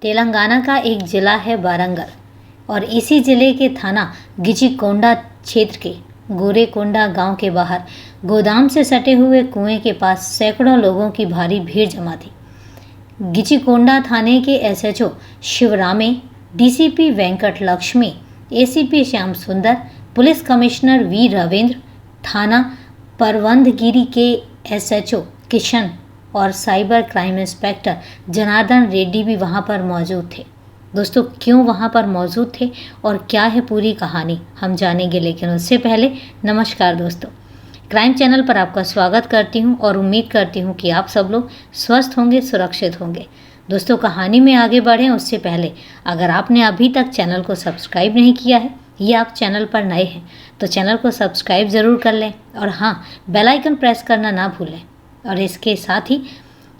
तेलंगाना का एक ज़िला है वारंगल और इसी ज़िले के थाना गिचिकोंडा क्षेत्र के गोरेकोंडा गांव के बाहर गोदाम से सटे हुए कुएं के पास सैकड़ों लोगों की भारी भीड़ जमा थी। गिचिकोंडा थाने के SHO Shivarame, DCP Venkat Lakshmi, ACP Shyam Sundar, police commissioner we Ravindra, थाना परवंदगिरी के एसएचओ किशन और cyber crime inspector Janardan Reddy भी वहां पर मौजूद थे। दोस्तों, क्यों वहां पर मौजूद थे और क्या है पूरी कहानी हम जानेंगे, लेकिन उससे पहले नमस्कार दोस्तों, क्राइम चैनल पर आपका स्वागत करती हूं और उम्मीद करती हूं कि आप सब लोग स्वस्थ होंगे, सुरक्षित होंगे। दोस्तों, कहानी में आगे बढ़ें उससे पहले अगर आपने अभी तक चैनल को सब्सक्राइब नहीं किया है या आप चैनल पर नए हैं तो चैनल को सब्सक्राइब ज़रूर कर लें और हाँ, बेल आइकन प्रेस करना ना भूलें और इसके साथ ही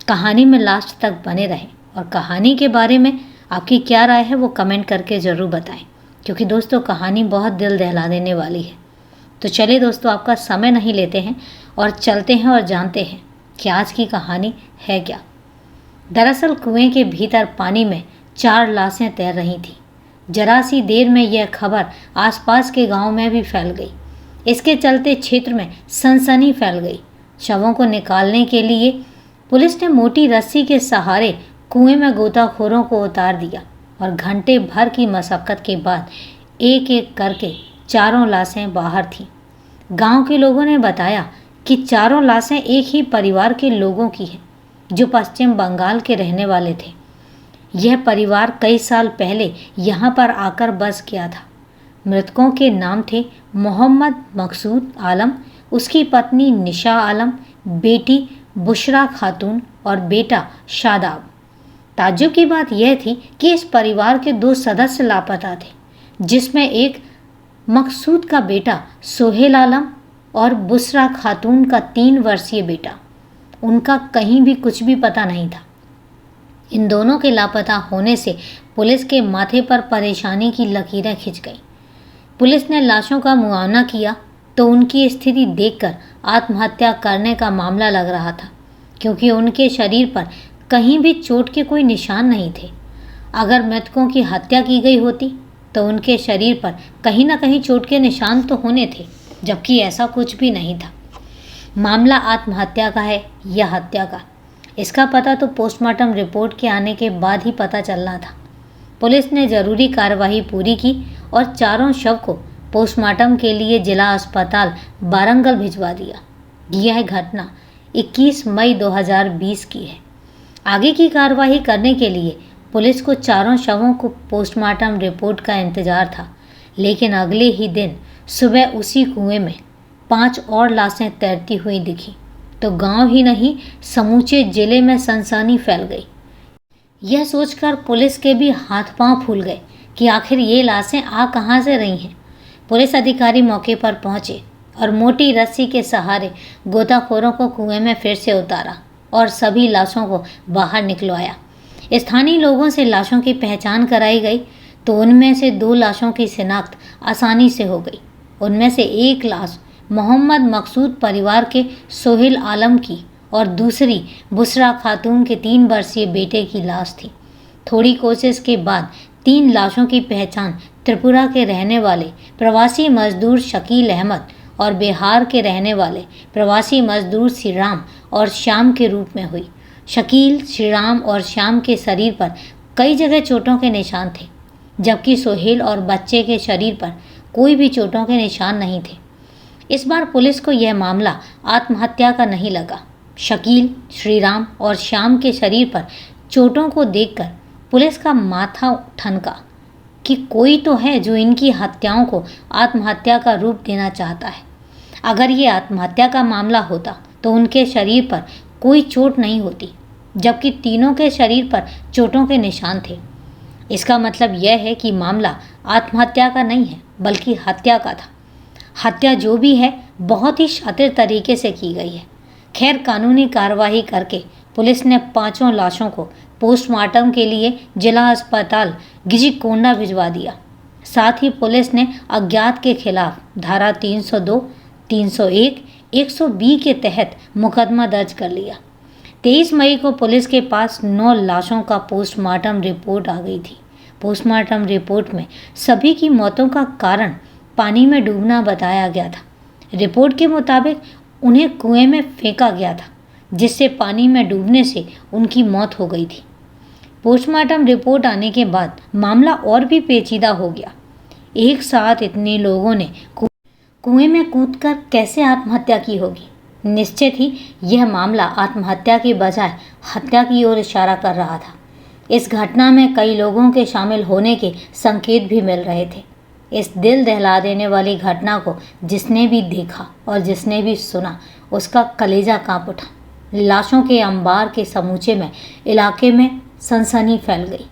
कहानी में लास्ट तक बने रहें और कहानी के बारे में आपकी क्या राय है वो कमेंट करके ज़रूर बताएं, क्योंकि दोस्तों कहानी बहुत दिल दहला देने वाली है। तो चलिए दोस्तों, आपका समय नहीं लेते हैं और चलते हैं और जानते हैं कि आज की कहानी है क्या। दरअसल कुएं के भीतर पानी में 4 लाशें तैर रही थीं। जरा सी देर में यह खबर आसपास के गांव में भी फैल गई। इसके चलते क्षेत्र में सनसनी फैल गई। शवों को निकालने के लिए पुलिस ने मोटी रस्सी के सहारे कुएं में गोताखोरों को उतार दिया और घंटे भर की मशक्कत के बाद एक एक करके 4 लाशें बाहर थीं। गांव के लोगों ने बताया कि 4 लाशें एक ही परिवार के लोगों की हैं, जो पश्चिम बंगाल के रहने वाले थे। यह परिवार कई साल पहले यहाँ पर आकर बस गया था। मृतकों के नाम थे मोहम्मद मकसूद आलम, उसकी पत्नी निशा आलम, बेटी बुशरा खातून और बेटा शादाब। ताज्जुब की बात यह थी कि इस परिवार के 2 सदस्य लापता थे, जिसमें एक मकसूद का बेटा सोहेल आलम और बुशरा खातून का 3 वर्षीय बेटा। उनका कहीं भी कुछ भी पता नहीं था। इन दोनों के लापता होने से पुलिस के माथे पर परेशानी की लकीरें खिंच गईं। पुलिस ने लाशों का मुआयना किया तो उनकी स्थिति देखकर आत्महत्या करने का मामला लग रहा था, क्योंकि उनके शरीर पर कहीं भी चोट के कोई निशान नहीं थे। अगर मृतकों की हत्या की गई होती तो उनके शरीर पर कहीं ना कहीं चोट के निशान तो होने थे, जबकि ऐसा कुछ भी नहीं था। मामला आत्महत्या का है या हत्या का, इसका पता तो पोस्टमार्टम रिपोर्ट के आने के बाद ही पता चलना था। पुलिस ने ज़रूरी कार्रवाई पूरी की और 4 शव को पोस्टमार्टम के लिए जिला अस्पताल वारंगल भिजवा दिया। यह घटना 21 मई 2020 की है। आगे की कार्रवाई करने के लिए पुलिस को 4 शवों को पोस्टमार्टम रिपोर्ट का इंतजार था, लेकिन अगले ही दिन सुबह उसी कुएं में 5 और लाशें तैरती हुई दिखी तो गांव ही नहीं समूचे जिले में सनसनी फैल गई। यह सोचकर पुलिस के भी हाथ पांव फूल गए कि आखिर ये लाशें आ कहां से रही हैं। पुलिस अधिकारी मौके पर पहुंचे और मोटी रस्सी के सहारे गोताखोरों को कुएं में फिर से उतारा और सभी लाशों को बाहर निकलवाया। स्थानीय लोगों से लाशों की पहचान कराई गई तो उनमें से 2 लाशों की शिनाख्त आसानी से हो गई। उनमें से एक लाश मोहम्मद मकसूद परिवार के सोहेल आलम की और दूसरी बुशरा खातून के 3 वर्षीय बेटे की लाश थी। थोड़ी कोशिश के बाद 3 लाशों की पहचान त्रिपुरा के रहने वाले प्रवासी मजदूर शकील अहमद और बिहार के रहने वाले प्रवासी मजदूर श्रीराम और श्याम के रूप में हुई। शकील, श्रीराम और श्याम के शरीर पर कई जगह चोटों के निशान थे, जबकि सोहेल और बच्चे के शरीर पर कोई भी चोटों के निशान नहीं थे। इस बार पुलिस को यह मामला आत्महत्या का नहीं लगा। शकील, श्रीराम और श्याम के शरीर पर चोटों को देखकर पुलिस का माथा ठनका कि कोई तो है जो इनकी हत्याओं को आत्महत्या का रूप देना चाहता है। अगर ये आत्महत्या का मामला होता तो उनके शरीर पर कोई चोट नहीं होती, जबकि तीनों के शरीर पर चोटों के निशान थे। इसका मतलब यह है कि मामला आत्महत्या का नहीं है बल्कि हत्या का था। हत्या जो भी है बहुत ही शातिर तरीके से की गई है। खैर, कानूनी कार्रवाई करके पुलिस ने 5 लाशों को पोस्टमार्टम के लिए जिला अस्पताल गिचिकोंडा भिजवा दिया। साथ ही पुलिस ने अज्ञात के खिलाफ धारा 302, 301, 120 के तहत मुकदमा दर्ज कर लिया। 23 मई को पुलिस के पास 9 लाशों का पोस्टमार्टम रिपोर्ट आ गई थी। पोस्टमार्टम रिपोर्ट में सभी की मौतों का कारण पानी में डूबना बताया गया था। रिपोर्ट के मुताबिक उन्हें कुएं में फेंका गया था, जिससे पानी में डूबने से उनकी मौत हो गई थी। पोस्टमार्टम रिपोर्ट आने के बाद मामला और भी पेचीदा हो गया। एक साथ इतने लोगों ने कुएं में कूदकर कैसे आत्महत्या की होगी? निश्चित ही यह मामला आत्महत्या के बजाय हत्या की ओर इशारा कर रहा था। इस घटना में कई लोगों के शामिल होने के संकेत भी मिल रहे थे। इस दिल दहला देने वाली घटना को जिसने भी देखा और जिसने भी सुना, उसका कलेजा कांप उठा। लाशों के अंबार के समूचे में इलाके में सनसनी फैल गई।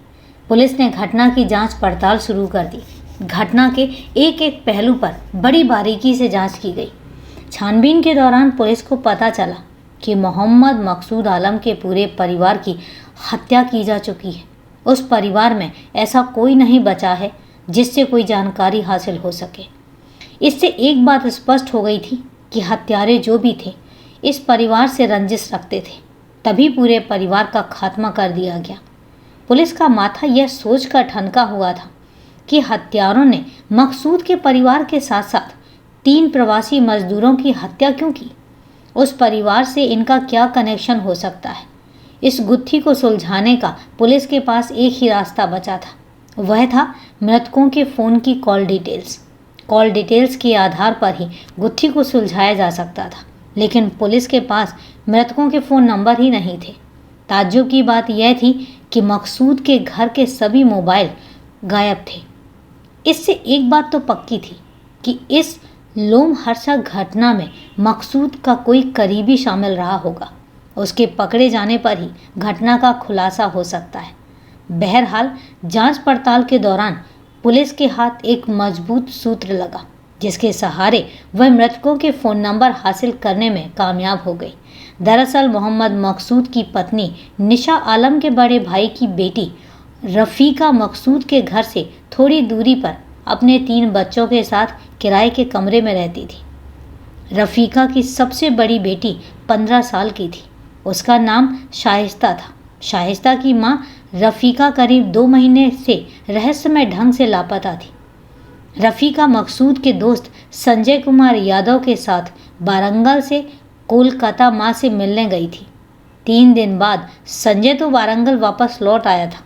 पुलिस ने घटना की जांच पड़ताल शुरू कर दी। घटना के एक एक पहलू पर बड़ी बारीकी से जांच की गई। छानबीन के दौरान पुलिस को पता चला कि मोहम्मद मकसूद आलम के पूरे परिवार की हत्या की जा चुकी है। उस परिवार में ऐसा कोई नहीं बचा है जिससे कोई जानकारी हासिल हो सके। इससे एक बात स्पष्ट हो गई थी कि हत्यारे जो भी थे, इस परिवार से रंजिश रखते थे, तभी पूरे परिवार का खात्मा कर दिया गया। पुलिस का माथा यह सोचकर ठनका हुआ था कि हत्यारों ने मकसूद के परिवार के साथ साथ 3 प्रवासी मजदूरों की हत्या क्यों की? उस परिवार से इनका क्या कनेक्शन हो सकता है? इस गुत्थी को सुलझाने का पुलिस के पास एक ही रास्ता बचा था। वह था मृतकों के फ़ोन की कॉल डिटेल्स। कॉल डिटेल्स के आधार पर ही गुत्थी को सुलझाया जा सकता था, लेकिन पुलिस के पास मृतकों के फ़ोन नंबर ही नहीं थे। ताज्जुब की बात यह थी कि मकसूद के घर के सभी मोबाइल गायब थे। इससे एक बात तो पक्की थी कि इस लोमहर्षक घटना में मकसूद का कोई करीबी शामिल रहा होगा। उसके पकड़े जाने पर ही घटना का खुलासा हो सकता है। बहरहाल जांच पड़ताल के दौरान पुलिस के हाथ एक मजबूत सूत्र लगा, जिसके सहारे वह मृतकों के फ़ोन नंबर हासिल करने में कामयाब हो गई। दरअसल मोहम्मद मकसूद की पत्नी निशा आलम के बड़े भाई की बेटी रफ़ीका मकसूद के घर से थोड़ी दूरी पर अपने 3 बच्चों के साथ किराए के कमरे में रहती थी। रफ़ीका की सबसे बड़ी बेटी 15 साल की थी। उसका नाम शाइस्ता था। शाइस्ता की मां रफ़ीका करीब 2 महीने से रहस्यमय ढंग से लापता थी। रफ़ीका मकसूद के दोस्त संजय कुमार यादव के साथ वारंगल से कोलकाता मां से मिलने गई थी। 3 दिन बाद संजय तो वारंगल वापस लौट आया था,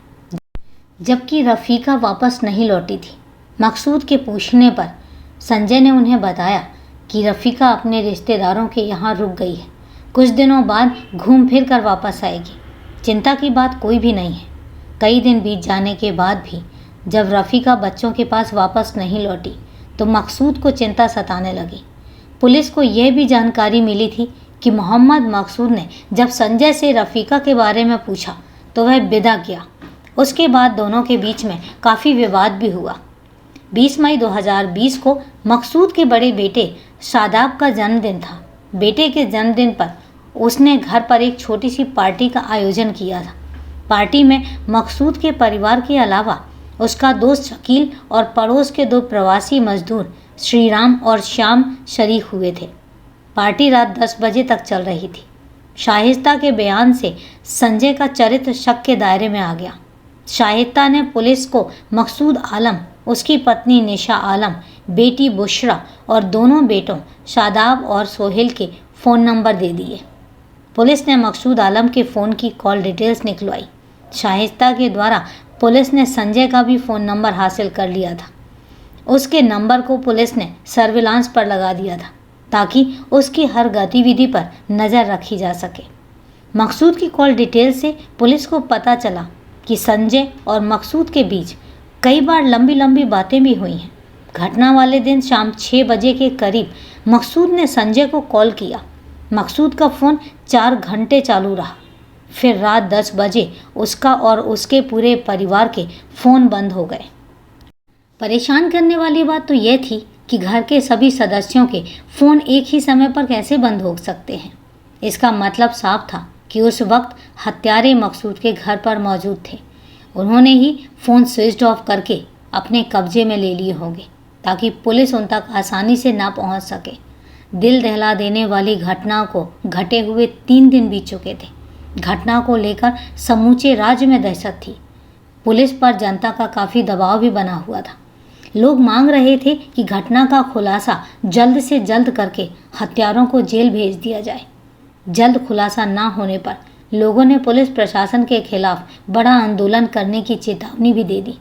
जबकि रफ़ीका वापस नहीं लौटी थी। मकसूद के पूछने पर संजय ने उन्हें बताया कि रफ़ीका अपने रिश्तेदारों के यहाँ रुक गई है। कुछ दिनों बाद घूम फिर कर वापस आएगी। चिंता की बात कोई भी नहीं है। कई दिन बीत जाने के बाद भी जब रफ़ीका बच्चों के पास वापस नहीं लौटी तो मकसूद को चिंता सताने लगी। पुलिस को यह भी जानकारी मिली थी कि मोहम्मद मकसूद ने जब संजय से रफ़ीका के बारे में पूछा तो वह विदा गया। उसके बाद दोनों के बीच में काफ़ी विवाद भी हुआ। 20 मई 2020 को मकसूद के बड़े बेटे शादाब का जन्मदिन था। बेटे के जन्मदिन पर उसने घर पर एक छोटी सी पार्टी का आयोजन किया था। पार्टी में मकसूद के परिवार के अलावा उसका दोस्त शकील और पड़ोस के 2 प्रवासी मजदूर श्रीराम और श्याम शरीक हुए थे। पार्टी रात 10 बजे तक चल रही थी। शाइस्ता के बयान से संजय का चरित्र शक के दायरे में आ गया। शाइस्ता ने पुलिस को मकसूद आलम, उसकी पत्नी निशा आलम, बेटी बुशरा और दोनों बेटों शादाब और सोहेल के फ़ोन नंबर दे दिए। पुलिस ने मकसूद आलम के फ़ोन की कॉल डिटेल्स निकलवाई। शाइस्ता के द्वारा पुलिस ने संजय का भी फ़ोन नंबर हासिल कर लिया था। उसके नंबर को पुलिस ने सर्विलांस पर लगा दिया था ताकि उसकी हर गतिविधि पर नज़र रखी जा सके। मकसूद की कॉल डिटेल से पुलिस को पता चला कि संजय और मकसूद के बीच कई बार लंबी लंबी बातें भी हुई हैं। घटना वाले दिन शाम 6 बजे के करीब मकसूद ने संजय को कॉल किया। मकसूद का फ़ोन 4 घंटे चालू रहा। फिर रात 10 बजे उसका और उसके पूरे परिवार के फ़ोन बंद हो गए। परेशान करने वाली बात तो यह थी कि घर के सभी सदस्यों के फ़ोन एक ही समय पर कैसे बंद हो सकते हैं। इसका मतलब साफ था कि उस वक्त हत्यारे मकसूद के घर पर मौजूद थे। उन्होंने ही फ़ोन स्विच ऑफ करके अपने कब्जे में ले लिए होंगे ताकि पुलिस उन तक आसानी से ना पहुंच सके। दिल दहला देने वाली घटना को घटे हुए 3 दिन बीत चुके थे। घटना को लेकर समूचे राज्य में दहशत थी। पुलिस पर जनता का काफ़ी दबाव भी बना हुआ था। लोग मांग रहे थे कि घटना का खुलासा जल्द से जल्द करके हत्यारों को जेल भेज दिया जाए। जल्द खुलासा ना होने पर लोगों ने पुलिस प्रशासन के खिलाफ बड़ा आंदोलन करने की चेतावनी भी दे दी।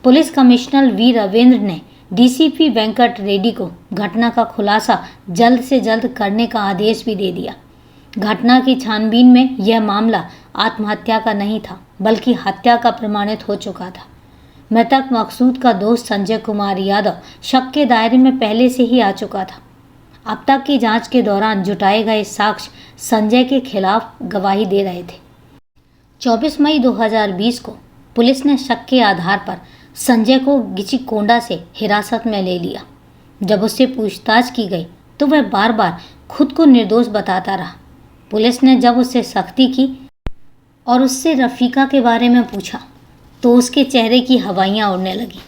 पुलिस कमिश्नर वी रविंद्र ने डीसीपी वेंकट रेड्डी को घटना का खुलासा जल्द से जल्द करने का आदेश भी दे दिया। घटना की छानबीन में यह मामला आत्महत्या का नहीं था, बल्कि हत्या का प्रमाणित हो चुका था। मृतक मकसूद का दोस्त संजय कुमार यादव शक के दायरे में पहले से ही आ चुका था। अब तक की जांच के दौरान जुटाए गए साक्ष्य संजय के खिलाफ गवाही दे रहे थे। 24 मई 2020 को पुलिस ने शक के आधार पर संजय को गिचिकोंडा से हिरासत में ले लिया। जब उससे पूछताछ की गई तो वह बार बार खुद को निर्दोष बताता रहा। पुलिस ने जब उससे सख्ती की और उससे रफ़ीका के बारे में पूछा तो उसके चेहरे की हवाइयाँ उड़ने लगी।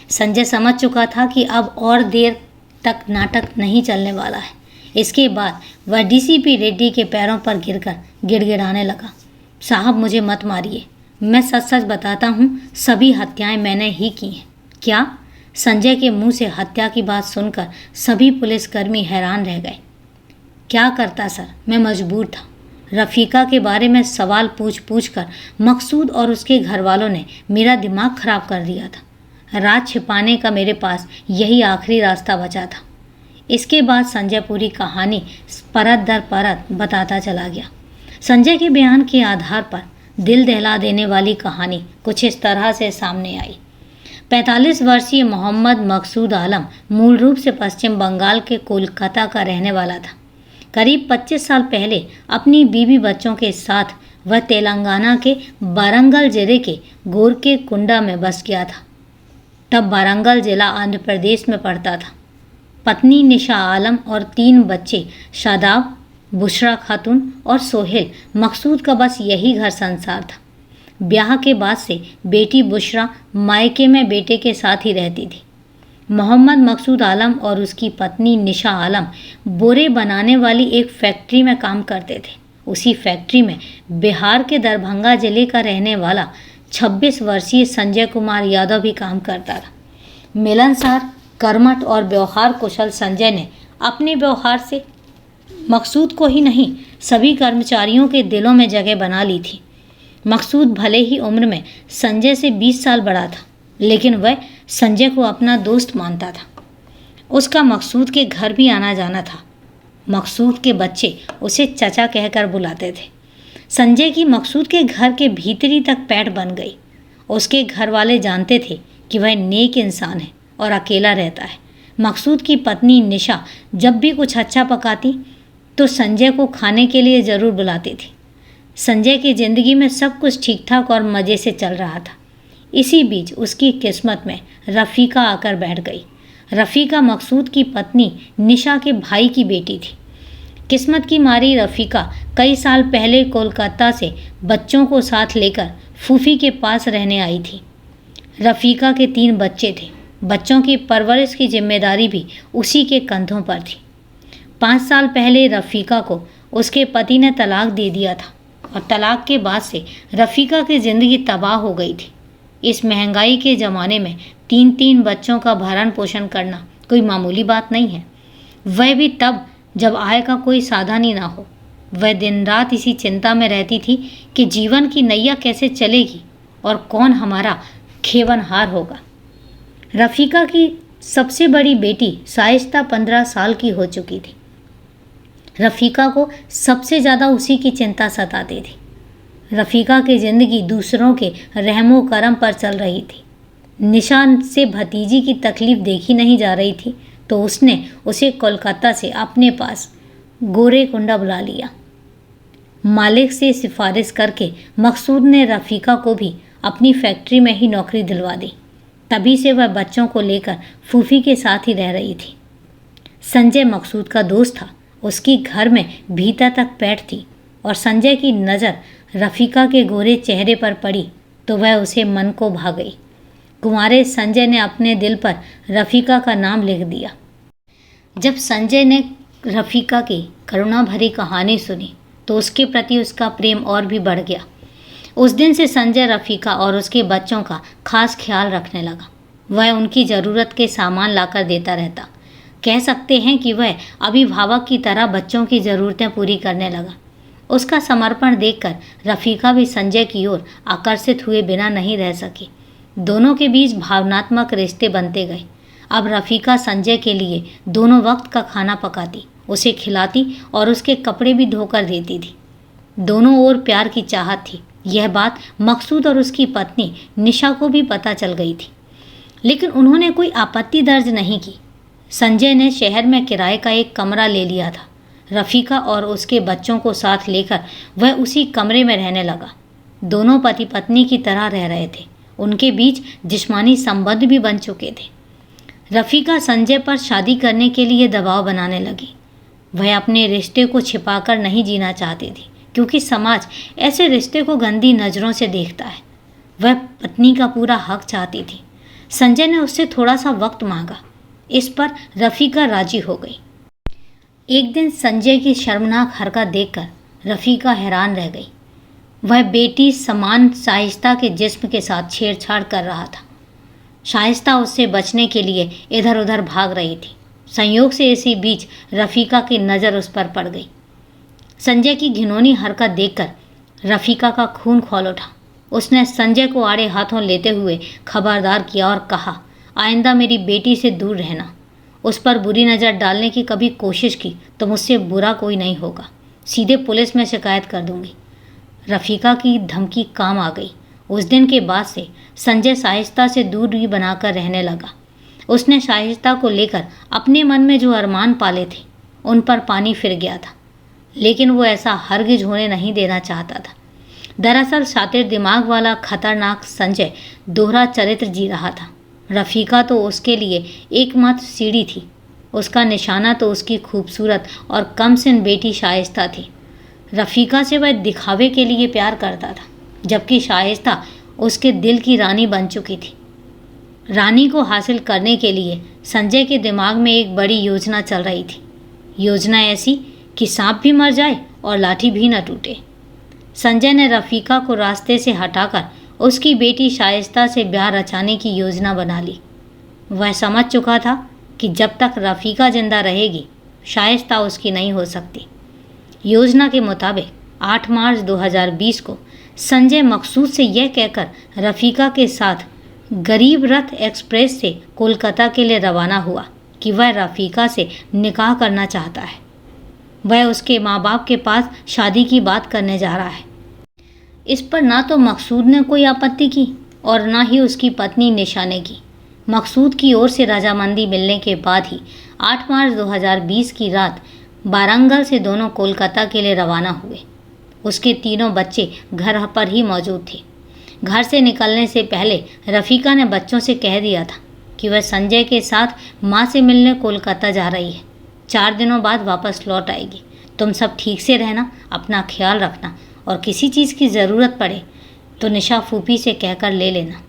संजय समझ चुका था कि अब और देर तक नाटक नहीं चलने वाला है। इसके बाद वह डीसीपी रेड्डी के पैरों पर गिरकर गिड़गिड़ाने लगा, साहब मुझे मत मारिए, मैं सच सच बताता हूँ, सभी हत्याएं मैंने ही की हैं। क्या? संजय के मुंह से हत्या की बात सुनकर सभी पुलिसकर्मी हैरान रह गए। क्या करता सर, मैं मजबूर था। रफ़ीका के बारे में सवाल पूछ कर मकसूद और उसके घर वालों ने मेरा दिमाग खराब कर दिया था। राज छिपाने का मेरे पास यही आखिरी रास्ता बचा था। इसके बाद संजय पूरी कहानी परत दर परत बताता चला गया। संजय के बयान के आधार पर दिल दहला देने वाली कहानी कुछ इस तरह से सामने आई। 45 वर्षीय मोहम्मद मकसूद आलम मूल रूप से पश्चिम बंगाल के कोलकाता का रहने वाला था। करीब 25 साल पहले अपनी बीवी बच्चों के साथ वह तेलंगाना के वारंगल जिले के गोरकेकुंडा में बस गया था। तब वारंगल जिला आंध्र प्रदेश में पड़ता था। पत्नी निशा आलम और 3 बच्चे शादाब, बुशरा खातून और सोहेल मकसूद का बस यही घर संसार था। ब्याह के बाद से बेटी बुशरा मायके में बेटे के साथ ही रहती थी। मोहम्मद मकसूद आलम और उसकी पत्नी निशा आलम बोरे बनाने वाली एक फैक्ट्री में काम करते थे। उसी फैक्ट्री में बिहार के दरभंगा जिले का रहने वाला 26 वर्षीय संजय कुमार यादव भी काम करता था। मिलनसार, कर्मठ और व्यवहार कुशल संजय ने अपने व्यवहार से मकसूद को ही नहीं, सभी कर्मचारियों के दिलों में जगह बना ली थी। मकसूद भले ही उम्र में संजय से 20 साल बड़ा था, लेकिन वह संजय को अपना दोस्त मानता था। उसका मकसूद के घर भी आना जाना था। मकसूद के बच्चे उसे चचा कहकर बुलाते थे। संजय की मकसूद के घर के भीतरी तक पैठ बन गई। उसके घर वाले जानते थे कि वह नेक इंसान है और अकेला रहता है। मकसूद की पत्नी निशा जब भी कुछ अच्छा पकाती तो संजय को खाने के लिए ज़रूर बुलाती थी। संजय की ज़िंदगी में सब कुछ ठीक ठाक और मज़े से चल रहा था। इसी बीच उसकी किस्मत में रफ़ीका आकर बैठ गई। रफ़ीका मकसूद की पत्नी निशा के भाई की बेटी थी। किस्मत की मारी रफ़ीका कई साल पहले कोलकाता से बच्चों को साथ लेकर फूफी के पास रहने आई थी। रफ़ीका के 3 बच्चे थे। बच्चों की परवरिश की जिम्मेदारी भी उसी के कंधों पर थी। 5 साल पहले रफ़ीका को उसके पति ने तलाक दे दिया था और तलाक के बाद से रफ़ीका की ज़िंदगी तबाह हो गई थी। इस महंगाई के ज़माने में 3-3 बच्चों का भरण पोषण करना कोई मामूली बात नहीं है, वह भी तब जब आय का कोई साधन ही ना हो। वह दिन रात इसी चिंता में रहती थी कि जीवन की नैया कैसे चलेगी और कौन हमारा खेवनहार होगा। रफ़ीका की सबसे बड़ी बेटी शाइस्ता 15 साल की हो चुकी थी। रफ़ीका को सबसे ज़्यादा उसी की चिंता सताती थी। रफ़ीका की ज़िंदगी दूसरों के रहमो करम पर चल रही थी। निशान से भतीजी की तकलीफ़ देखी नहीं जा रही थी तो उसने उसे कोलकाता से अपने पास गोरेकुंडा बुला लिया। मालिक से सिफारिश करके मकसूद ने रफ़ीका को भी अपनी फैक्ट्री में ही नौकरी दिलवा दी। तभी से वह बच्चों को लेकर फूफी के साथ ही रह रही थी। संजय मकसूद का दोस्त था। उसकी घर में भीतर तक पैठ थी और संजय की नज़र रफ़ीका के गोरे चेहरे पर पड़ी तो वह उसे मन को भा गई। कुंवारे संजय ने अपने दिल पर रफ़ीका का नाम लिख दिया। जब संजय ने रफ़ीका की करुणा भरी कहानी सुनी तो उसके प्रति उसका प्रेम और भी बढ़ गया। उस दिन से संजय रफ़ीका और उसके बच्चों का खास ख्याल रखने लगा। वह उनकी ज़रूरत के सामान लाकर देता रहता। कह सकते हैं कि वह अभिभावक की तरह बच्चों की ज़रूरतें पूरी करने लगा। उसका समर्पण देखकर रफ़ीका भी संजय की ओर आकर्षित हुए बिना नहीं रह सकी। दोनों के बीच भावनात्मक रिश्ते बनते गए। अब रफ़ीका संजय के लिए दोनों वक्त का खाना पकाती, उसे खिलाती और उसके कपड़े भी धोकर देती थी। दोनों ओर प्यार की चाहत थी। यह बात मकसूद और उसकी पत्नी निशा को भी पता चल गई थी, लेकिन उन्होंने कोई आपत्ति दर्ज नहीं की। संजय ने शहर में किराए का एक कमरा ले लिया था। रफ़ीका और उसके बच्चों को साथ लेकर वह उसी कमरे में रहने लगा। दोनों पति पत्नी की तरह रह रहे थे। उनके बीच जिस्मानी संबंध भी बन चुके थे। रफ़ीका संजय पर शादी करने के लिए दबाव बनाने लगी। वह अपने रिश्ते को छिपाकर नहीं जीना चाहती थी, क्योंकि समाज ऐसे रिश्ते को गंदी नज़रों से देखता है। वह पत्नी का पूरा हक चाहती थी। संजय ने उससे थोड़ा सा वक्त मांगा। इस पर रफ़ीका राजी हो गई। एक दिन संजय की शर्मनाक हरकत देखकर रफ़ीका हैरान रह गई। वह बेटी समान शाइस्ता के जिस्म के साथ छेड़छाड़ कर रहा था। शाइस्ता उससे बचने के लिए इधर उधर भाग रही थी। संयोग से इसी बीच रफ़ीका की नज़र उस पर पड़ गई। संजय की घिनौनी हरकत देखकर रफ़ीका का खून खौल उठा। उसने संजय को आड़े हाथों लेते हुए खबरदार किया और कहा, आइंदा मेरी बेटी से दूर रहना। उस पर बुरी नज़र डालने की कभी कोशिश की तो मुझसे बुरा कोई नहीं होगा। सीधे पुलिस में शिकायत कर दूंगी। रफ़ीका की धमकी काम आ गई। उस दिन के बाद से संजय शाइस्ता से दूरी बनाकर रहने लगा। उसने शाइस्ता को लेकर अपने मन में जो अरमान पाले थे उन पर पानी फिर गया था, लेकिन वो ऐसा हरगिज होने नहीं देना चाहता था। दरअसल शातिर दिमाग वाला खतरनाक संजय दोहरा चरित्र जी रहा था। रफ़ीका तो उसके लिए एकमात्र सीढ़ी थी। उसका निशाना तो उसकी खूबसूरत और कमसिन बेटी शाइस्ता थी। रफ़ीका से वह दिखावे के लिए प्यार करता था, जबकि शाइस्ता उसके दिल की रानी बन चुकी थी। रानी को हासिल करने के लिए संजय के दिमाग में एक बड़ी योजना चल रही थी। योजना ऐसी कि सांप भी मर जाए और लाठी भी न टूटे। संजय ने रफ़ीका को रास्ते से हटाकर उसकी बेटी शाइस्ता से ब्याह रचाने की योजना बना ली। वह समझ चुका था कि जब तक रफ़ीका जिंदा रहेगी शाइस्ता उसकी नहीं हो सकती। योजना के मुताबिक 8 मार्च 2020 को संजय मकसूद से यह कहकर रफ़ीका के साथ गरीब रथ एक्सप्रेस से कोलकाता के लिए रवाना हुआ कि वह रफ़ीका से निकाह करना चाहता है। वह उसके माँ बाप के पास शादी की बात करने जा रहा है। इस पर ना तो मकसूद ने कोई आपत्ति की और ना ही उसकी पत्नी निशा ने की। मकसूद की ओर से रजामंदी मिलने के बाद ही 8 मार्च 2020 की रात वारंगल से दोनों कोलकाता के लिए रवाना हुए। उसके तीनों बच्चे घर पर ही मौजूद थे। घर से निकलने से पहले रफ़ीका ने बच्चों से कह दिया था कि वह संजय के साथ माँ से मिलने कोलकाता जा रही है। 4 दिनों बाद वापस लौट आएगी। तुम सब ठीक से रहना, अपना ख्याल रखना और किसी चीज़ की ज़रूरत पड़े तो निशा फूफी से कहकर ले लेना।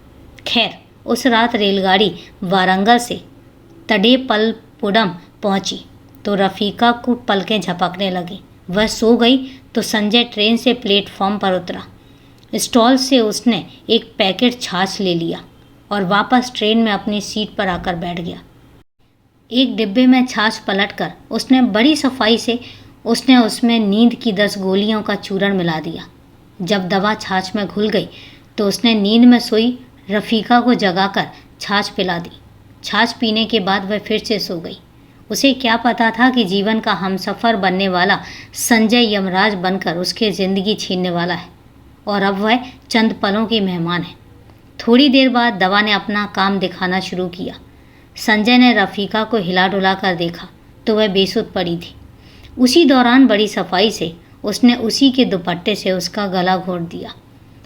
खैर, उस रात रेलगाड़ी वारंगल से तडेपल्लपुरम पहुंची तो रफ़ीका को पलकें झपकने लगी। वह सो गई तो संजय ट्रेन से प्लेटफॉर्म पर उतरा। स्टॉल से उसने एक पैकेट छाछ ले लिया और वापस ट्रेन में अपनी सीट पर आकर बैठ गया। एक डिब्बे में छाछ पलटकर उसने बड़ी सफाई से उसमें नींद की 10 गोलियों का चूरण मिला दिया। जब दवा छाछ में घुल गई तो उसने नींद में सोई रफ़ीका को जगाकर छाछ पिला दी। छाछ पीने के बाद वह फिर से सो गई। उसे क्या पता था कि जीवन का हमसफ़र बनने वाला संजय यमराज बनकर उसकी ज़िंदगी छीनने वाला है और अब वह चंद पलों की मेहमान है। थोड़ी देर बाद दवा ने अपना काम दिखाना शुरू किया। संजय ने रफ़ीका को हिला डुला कर देखा तो वह बेसुध पड़ी थी। उसी दौरान बड़ी सफाई से उसने उसी के दुपट्टे से उसका गला घोंट दिया।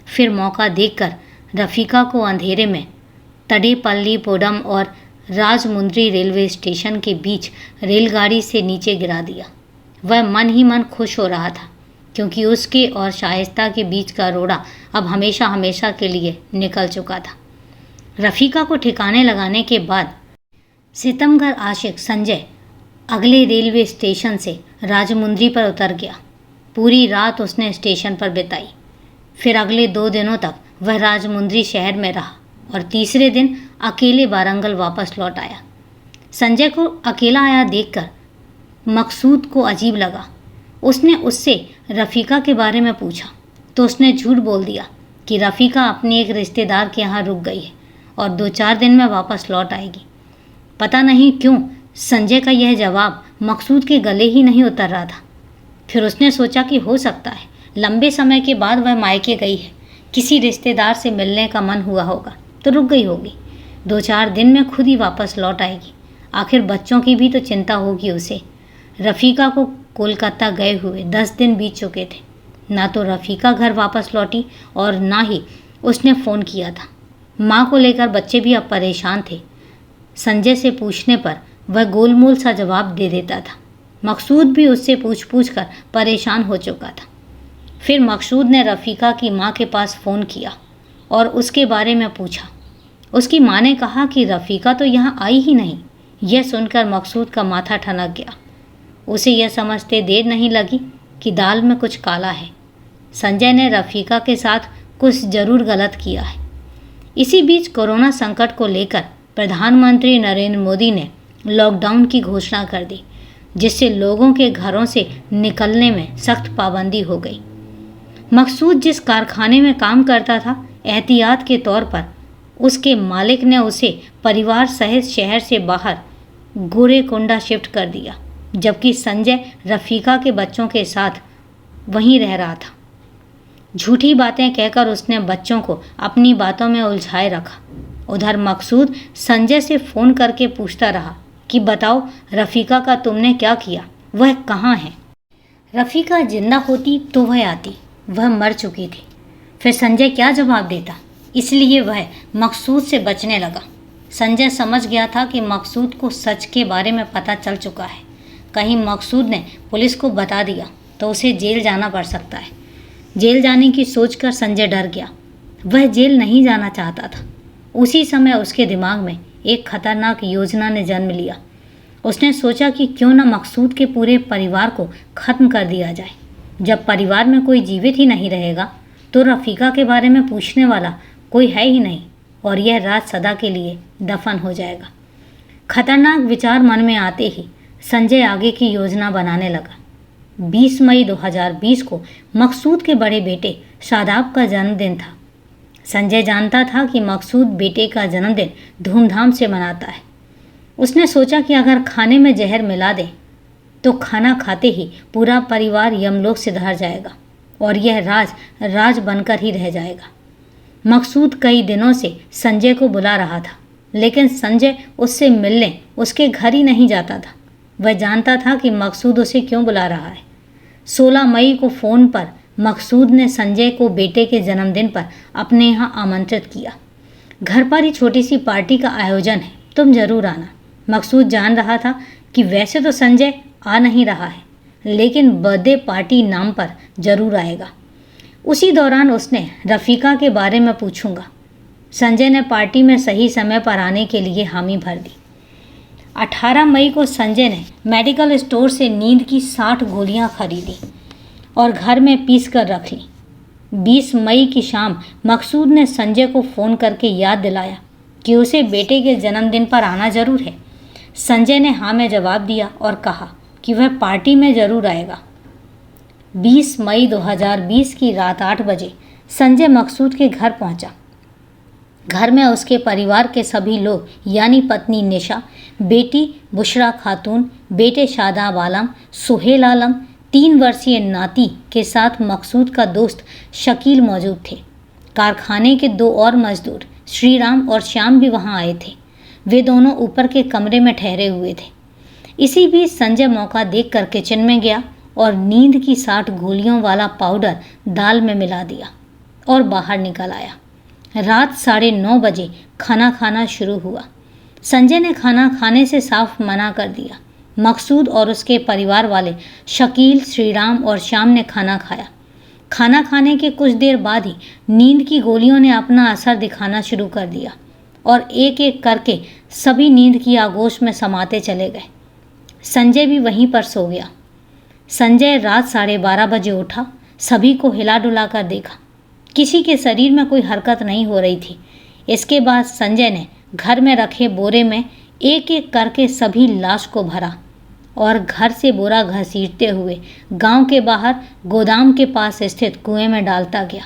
फिर मौका देखकर रफ़ीका को अंधेरे में तडेपल्लीपुरम और राजमुंद्री रेलवे स्टेशन के बीच रेलगाड़ी से नीचे गिरा दिया। वह मन ही मन खुश हो रहा था, क्योंकि उसके और शाइस्ता के बीच का रोड़ा अब हमेशा हमेशा के लिए निकल चुका था। रफ़ीका को ठिकाने लगाने के बाद सितमगर आशिक संजय अगले रेलवे स्टेशन से राजमुंद्री पर उतर गया। पूरी रात उसने स्टेशन पर बिताई। फिर अगले 2 दिनों तक वह राजमुंद्री शहर में रहा और तीसरे दिन अकेले वारंगल वापस लौट आया। संजय को अकेला आया देखकर मकसूद को अजीब लगा। उसने उससे रफ़ीका के बारे में पूछा तो उसने झूठ बोल दिया कि रफ़ीका अपने एक रिश्तेदार के यहाँ रुक गई है और 2-4 दिन में वापस लौट आएगी। पता नहीं क्यों संजय का यह जवाब मकसूद के गले ही नहीं उतर रहा था। फिर उसने सोचा कि हो सकता है लंबे समय के बाद वह मायके गई है, किसी रिश्तेदार से मिलने का मन हुआ होगा तो रुक गई होगी। 2-4 दिन में खुद ही वापस लौट आएगी। आखिर बच्चों की भी तो चिंता होगी उसे। रफ़ीका को कोलकाता गए हुए 10 दिन बीत चुके थे। ना तो रफ़ीका घर वापस लौटी और ना ही उसने फ़ोन किया था। माँ को लेकर बच्चे भी अब परेशान थे। संजय से पूछने पर वह गोलमोल सा जवाब दे देता था। मकसूद भी उससे पूछ कर परेशान हो चुका था। फिर मकसूद ने रफ़ीका की माँ के पास फ़ोन किया और उसके बारे में पूछा। उसकी माँ ने कहा कि रफ़ीका तो यहाँ आई ही नहीं। यह सुनकर मकसूद का माथा ठनक गया। उसे यह समझते देर नहीं लगी कि दाल में कुछ काला है। संजय ने रफ़ीका के साथ कुछ ज़रूर गलत किया है। इसी बीच कोरोना संकट को लेकर प्रधानमंत्री नरेंद्र मोदी ने लॉकडाउन की घोषणा कर दी, जिससे लोगों के घरों से निकलने में सख्त पाबंदी हो गई। मकसूद जिस कारखाने में काम करता था, एहतियात के तौर पर उसके मालिक ने उसे परिवार सहित शहर से बाहर गोरेकोंडा शिफ्ट कर दिया, जबकि संजय रफ़ीका के बच्चों के साथ वहीं रह रहा था। झूठी बातें कहकर उसने बच्चों को अपनी बातों में उलझाए रखा। उधर मकसूद संजय से फ़ोन करके पूछता रहा कि बताओ रफ़ीका का तुमने क्या किया, वह कहाँ है। रफ़ीका जिंदा होती तो वह आती, वह मर चुकी थी। फिर संजय क्या जवाब देता, इसलिए वह मकसूद से बचने लगा। संजय समझ गया था कि मकसूद को सच के बारे में पता चल चुका है। कहीं मकसूद ने पुलिस को बता दिया तो उसे जेल जाना पड़ सकता है। जेल जाने की सोचकर संजय डर गया। वह जेल नहीं जाना चाहता था। उसी समय उसके दिमाग में एक खतरनाक योजना ने जन्म लिया। उसने सोचा कि क्यों न मकसूद के पूरे परिवार को ख़त्म कर दिया जाए। जब परिवार में कोई जीवित ही नहीं रहेगा तो रफ़ीका के बारे में पूछने वाला कोई है ही नहीं और यह राज सदा के लिए दफन हो जाएगा। खतरनाक विचार मन में आते ही संजय आगे की योजना बनाने लगा। 20 मई 2020 को मकसूद के बड़े बेटे शादाब का जन्मदिन था। संजय जानता था कि मकसूद बेटे का जन्मदिन धूमधाम से मनाता है। उसने सोचा कि अगर खाने में जहर मिला दे तो खाना खाते ही पूरा परिवार यमलोक से धर जाएगा और यह राज बनकर ही रह जाएगा। मकसूद कई दिनों से संजय को बुला रहा था, लेकिन संजय उससे मिलने उसके घर ही नहीं जाता था। वह जानता था कि मकसूद उसे क्यों बुला रहा है। 16 मई को फ़ोन पर मकसूद ने संजय को बेटे के जन्मदिन पर अपने यहाँ आमंत्रित किया। घर पर ही छोटी सी पार्टी का आयोजन है, तुम ज़रूर आना। मकसूद जान रहा था कि वैसे तो संजय आ नहीं रहा है, लेकिन बर्थडे पार्टी नाम पर ज़रूर आएगा। उसी दौरान उसने रफ़ीका के बारे में पूछूंगा। संजय ने पार्टी में सही समय पर आने के लिए हामी भर दी। 18 मई को संजय ने मेडिकल स्टोर से नींद की 60 गोलियां खरीदी और घर में पीस कर रख ली। 20 मई की शाम मकसूद ने संजय को फ़ोन करके याद दिलाया कि उसे बेटे के जन्मदिन पर आना ज़रूर है। संजय ने हाँ में जवाब दिया और कहा कि वह पार्टी में ज़रूर आएगा। 20 मई 2020 की रात 8 बजे संजय मकसूद के घर पहुंचा। घर में उसके परिवार के सभी लोग यानी पत्नी निशा, बेटी बुशरा खातून, बेटे शादाब आलम, सुहेल आलम, 3 वर्षीय नाती के साथ मकसूद का दोस्त शकील मौजूद थे। कारखाने के 2 और मजदूर श्रीराम और श्याम भी वहां आए थे। वे दोनों ऊपर के कमरे में ठहरे हुए थे। इसी बीच संजय मौका देखकर किचन में गया और नींद की 60 गोलियों वाला पाउडर दाल में मिला दिया और बाहर निकल आया। रात 9:30 बजे खाना खाना शुरू हुआ। संजय ने खाना खाने से साफ मना कर दिया। मकसूद और उसके परिवार वाले शकील, श्रीराम और श्याम ने खाना खाया। खाना खाने के कुछ देर बाद ही नींद की गोलियों ने अपना असर दिखाना शुरू कर दिया और एक एक करके सभी नींद की आगोश में समाते चले गए। संजय भी वहीं पर सो गया। संजय रात 12:30 बजे उठा, सभी को हिला डुला कर देखा। किसी के शरीर में कोई हरकत नहीं हो रही थी। इसके बाद संजय ने घर में रखे बोरे में एक एक करके सभी लाश को भरा और घर से बोरा घसीटते हुए गांव के बाहर गोदाम के पास स्थित कुएं में डालता गया।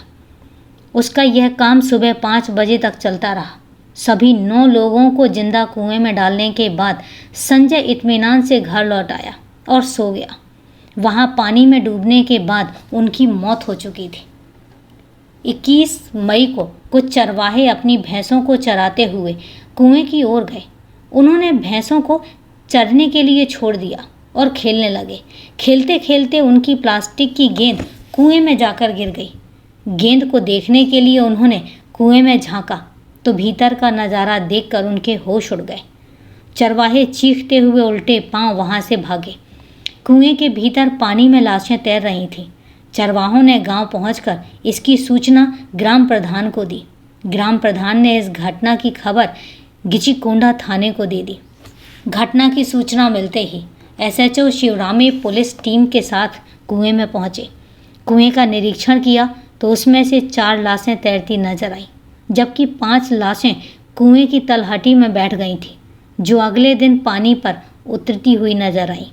उसका यह काम सुबह 5 बजे तक चलता रहा। सभी 9 लोगों को जिंदा कुएं में डालने के बाद संजय इत्मीनान से घर लौट आया और सो गया। वहां पानी में डूबने के बाद उनकी मौत हो चुकी थी। 21 मई को कुछ चरवाहे अपनी भैंसों को चराते हुए कुएं की ओर गए। उन्होंने भैंसों को चरने के लिए छोड़ दिया और खेलने लगे। खेलते खेलते उनकी प्लास्टिक की गेंद कुएं में जाकर गिर गई। गेंद को देखने के लिए उन्होंने कुएं में झांका तो भीतर का नज़ारा देखकर उनके होश उड़ गए। चरवाहे चीखते हुए उल्टे पांव वहां से भागे। कुएं के भीतर पानी में लाशें तैर रही थीं। चरवाहों ने गांव पहुंचकर इसकी सूचना ग्राम प्रधान को दी। ग्राम प्रधान ने इस घटना की खबर गिचिकोंडा थाने को दे दी। घटना की सूचना मिलते ही SHO शिवरामी पुलिस टीम के साथ कुएं में पहुंचे। कुएं का निरीक्षण किया तो उसमें से 4 लाशें तैरती नजर आई, जबकि 5 लाशें कुएं की तलहटी में बैठ गई थीं, जो अगले दिन पानी पर उतरती हुई नजर आई।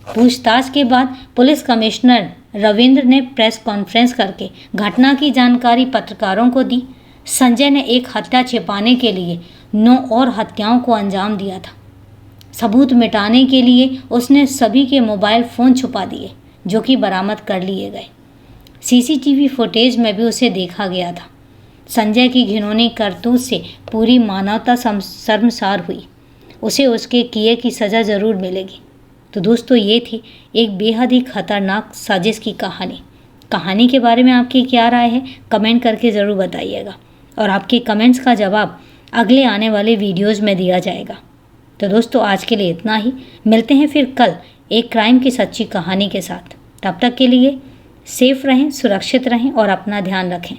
पूछताछ के बाद पुलिस कमिश्नर रविंद्र ने प्रेस कॉन्फ्रेंस करके घटना की जानकारी पत्रकारों को दी। संजय ने एक हत्या छिपाने के लिए 9 और हत्याओं को अंजाम दिया था। सबूत मिटाने के लिए उसने सभी के मोबाइल फ़ोन छुपा दिए, जो कि बरामद कर लिए गए। CCTV फुटेज में भी उसे देखा गया था। संजय की घिनौनी करतूत से पूरी मानवता शर्मसार हुई। उसे उसके किए की सज़ा ज़रूर मिलेगी। तो दोस्तों, ये थी एक बेहद ही खतरनाक साजिश की कहानी के बारे में आपकी क्या राय है, कमेंट करके ज़रूर बताइएगा और आपके कमेंट्स का जवाब अगले आने वाले वीडियोज़ में दिया जाएगा। तो दोस्तों, आज के लिए इतना ही। मिलते हैं फिर कल एक क्राइम की सच्ची कहानी के साथ। तब तक के लिए सेफ रहें, सुरक्षित रहें और अपना ध्यान रखें।